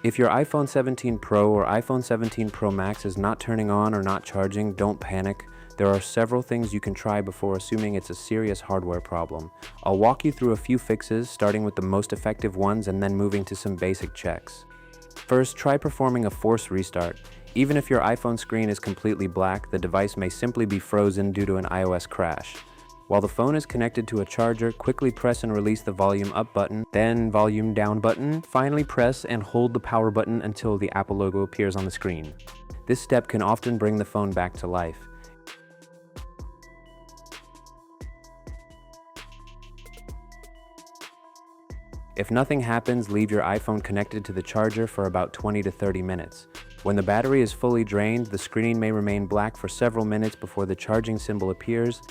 If your iPhone 17 Pro or iPhone 17 Pro Max is not turning on or not charging, don't panic. There are several things you can try before assuming it's a serious hardware problem. I'll walk you through a few fixes, starting with the most effective ones and then moving to some basic checks. First, try performing a forced restart. Even if your iPhone screen is completely black, the device may simply be frozen due to an iOS crash. While the phone is connected to a charger, quickly press and release the volume up button, then volume down button. Finally, press and hold the power button until the Apple logo appears on the screen. This step can often bring the phone back to life. If nothing happens, leave your iPhone connected to the charger for about 20 to 30 minutes. When the battery is fully drained, the screen may remain black for several minutes before the charging symbol appears.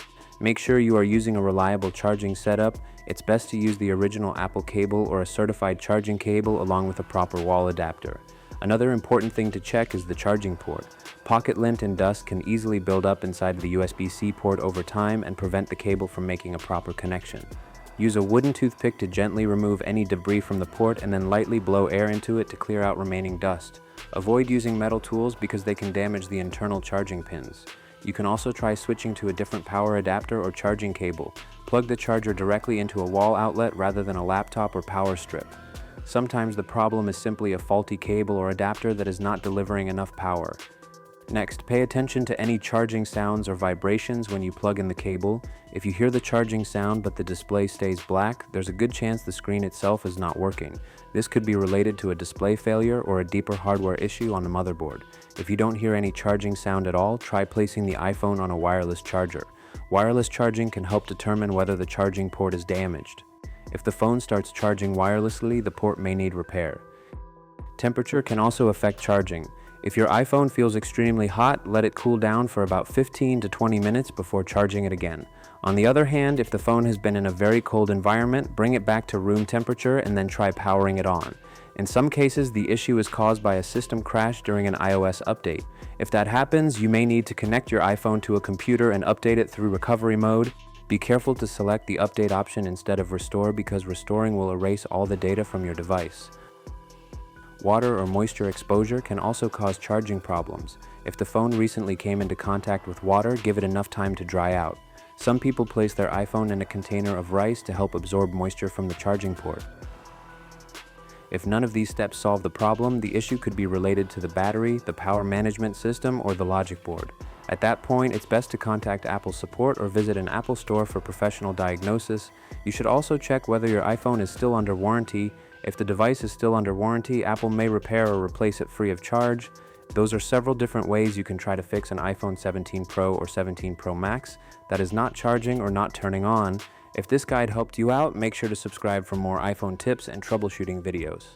Make sure you are using a reliable charging setup. It's best to use the original Apple cable or a certified charging cable along with a proper wall adapter. Another important thing to check is the charging port. Pocket lint and dust can easily build up inside the USB-C port over time and prevent the cable from making a proper connection. Use a wooden toothpick to gently remove any debris from the port and then lightly blow air into it to clear out remaining dust. Avoid using metal tools because they can damage the internal charging pins. You can also try switching to a different power adapter or charging cable. Plug the charger directly into a wall outlet rather than a laptop or power strip. Sometimes the problem is simply a faulty cable or adapter that is not delivering enough power. Next, pay attention to any charging sounds or vibrations when you plug in the cable. If you hear the charging sound but the display stays black, there's a good chance the screen itself is not working. This could be related to a display failure or a deeper hardware issue on the motherboard. If you don't hear any charging sound at all, try placing the iPhone on a wireless charger. Wireless charging can help determine whether the charging port is damaged. If the phone starts charging wirelessly, the port may need repair. Temperature can also affect charging. If your iPhone feels extremely hot, let it cool down for about 15 to 20 minutes before charging it again. On the other hand, if the phone has been in a very cold environment, bring it back to room temperature and then try powering it on. In some cases, the issue is caused by a system crash during an iOS update. If that happens, you may need to connect your iPhone to a computer and update it through recovery mode. Be careful to select the update option instead of restore because restoring will erase all the data from your device. Water or moisture exposure can also cause charging problems. If the phone recently came into contact with water, give it enough time to dry out. Some people place their iPhone in a container of rice to help absorb moisture from the charging port. If none of these steps solve the problem, the issue could be related to the battery, the power management system, or the logic board. At that point, it's best to contact Apple support or visit an Apple store for professional diagnosis. You should also check whether your iPhone is still under warranty. If the device is still under warranty, Apple may repair or replace it free of charge. Those are several different ways you can try to fix an iPhone 17 Pro or 17 Pro Max that is not charging or not turning on. If this guide helped you out, make sure to subscribe for more iPhone tips and troubleshooting videos.